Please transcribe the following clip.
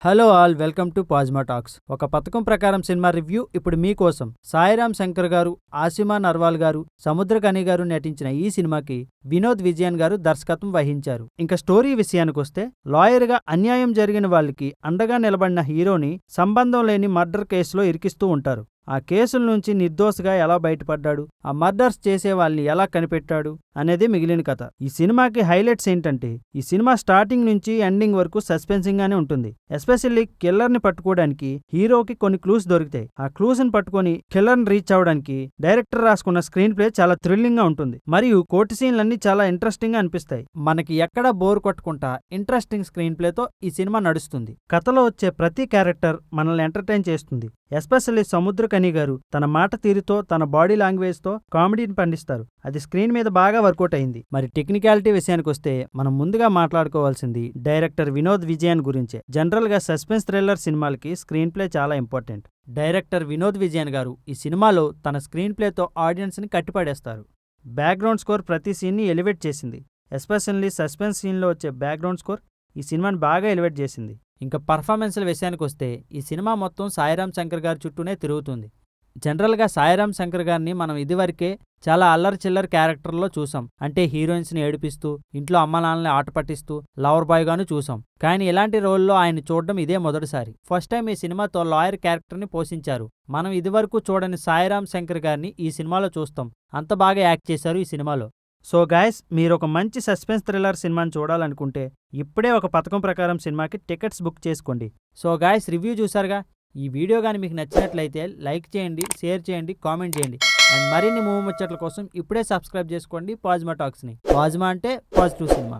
Hello all, welcome to పాజ్మా talks. ఒక పథకం ప్రకారం సినిమా రివ్యూ ఇప్పుడు మీకోసం. సాయిరామ్ శంకర్ గారు, ఆసిమా నర్వాల్ గారు, సముద్రకని గారు నటించిన ఈ సినిమాకి వినోద్ విజయన్ గారు దర్శకత్వం వహించారు. ఇంకా స్టోరీ విషయానికొస్తే, లాయర్గా అన్యాయం జరిగిన వాళ్ళకి అండగా నిలబడిన హీరోని సంబంధం లేని మర్డర్ కేసులో ఇరికిస్తూ ఉంటారు. ఆ కేసుల నుంచి నిర్దోషిగా ఎలా బయటపడ్డాడు, ఆ మర్డర్స్ చేసే వాళ్ళని ఎలా కనిపెట్టాడు అనేది మిగిలిన కథ. ఈ సినిమాకి హైలైట్స్ ఏంటంటే, ఈ సినిమా స్టార్టింగ్ నుంచి ఎండింగ్ వరకు సస్పెన్సింగ్ గానే ఉంటుంది. ఎస్పెషల్లీ కిల్లర్ ని పట్టుకోవడానికి హీరోకి కొన్ని క్లూస్ దొరుకుతాయి. ఆ క్లూస్ ని పట్టుకొని కిల్లర్ ని రీచ్ అవడానికి డైరెక్టర్ రాసుకున్న స్క్రీన్ ప్లే చాలా థ్రిల్లింగ్ గా ఉంటుంది. మరియు కోర్టు సీన్లన్నీ చాలా ఇంట్రెస్టింగ్ గా అనిపిస్తాయి. మనకి ఎక్కడా బోర్ కొట్టకుండా ఇంట్రెస్టింగ్ స్క్రీన్ ప్లేతో ఈ సినిమా నడుస్తుంది. కథలో వచ్చే ప్రతి క్యారెక్టర్ మనల్ని ఎంటర్టైన్ చేస్తుంది. ఎస్పెషల్లీ సముద్రకని గారు తన మాట తీరుతో, తన బాడీ లాంగ్వేజ్ తో కామెడీని పండిస్తారు. అది స్క్రీన్ మీద బాగా వర్కౌట్ అయింది. మరి టెక్నికాలిటీ విషయానికి వస్తే, మనం ముందుగా మాట్లాడుకోవాల్సింది డైరెక్టర్ వినోద్ విజయన్ గురించే. జనరల్ గా సస్పెన్స్ థ్రిల్లర్ సినిమాలకి స్క్రీన్ ప్లే చాలా ఇంపార్టెంట్. డైరెక్టర్ వినోద్ విజయన్ గారు ఈ సినిమాలో తన స్క్రీన్ ప్లేతో ఆడియన్స్ ని కట్టిపడేస్తారు. బ్యాక్గ్రౌండ్ స్కోర్ ప్రతి సీన్ ని ఎలివేట్ చేసింది. ఎస్పెషల్లీ సస్పెన్స్ సీన్ లో వచ్చే బ్యాక్గ్రౌండ్ స్కోర్ ఈ సినిమాని బాగా ఎలివేట్ చేసింది. ఇంకా పర్ఫార్మెన్స్ల విషయానికి వస్తే, ఈ సినిమా మొత్తం సాయిరామ్ శంకర్ గారి చుట్టూనే తిరుగుతుంది. జనరల్గా సాయిరామ్ శంకర్ గారిని మనం ఇదివరకే చాలా అల్లరి చిల్లర్ క్యారెక్టర్లో చూసాం. అంటే హీరోయిన్స్ని ఏడిపిస్తూ, ఇంట్లో అమ్మ నాన్నల్ని ఆట పట్టిస్తూ, లవర్ బాయ్ గాను చూసాం. కానీ ఇలాంటి రోల్లో ఆయన చూడడం ఇదే మొదటిసారి. ఫస్ట్ టైం ఈ సినిమాతో లాయర్ క్యారెక్టర్ని పోషించారు. మనం ఇదివరకు చూడని సాయిరామ్ శంకర్ గారిని ఈ సినిమాలో చూస్తాం. అంత బాగా యాక్ట్ చేశారు ఈ సినిమాలో. సో గాయస్, మీరు ఒక మంచి సస్పెన్స్ థ్రిల్లర్ సినిమాని చూడాలనుకుంటే ఇప్పుడే ఒక పథకం ప్రకారం సినిమాకి టికెట్స్ బుక్ చేసుకోండి. సో గాయస్, రివ్యూ చూసారుగా. ఈ వీడియో కానీ మీకు నచ్చినట్లయితే లైక్ చేయండి, షేర్ చేయండి, కామెంట్ చేయండి. అండ్ మరిన్ని మూవీ ముచ్చట్ల కోసం ఇప్పుడే సబ్స్క్రైబ్ చేసుకోండి పాజ్మా టాక్స్ని. పాజ్మా అంటే పాజిటివ్ సినిమా.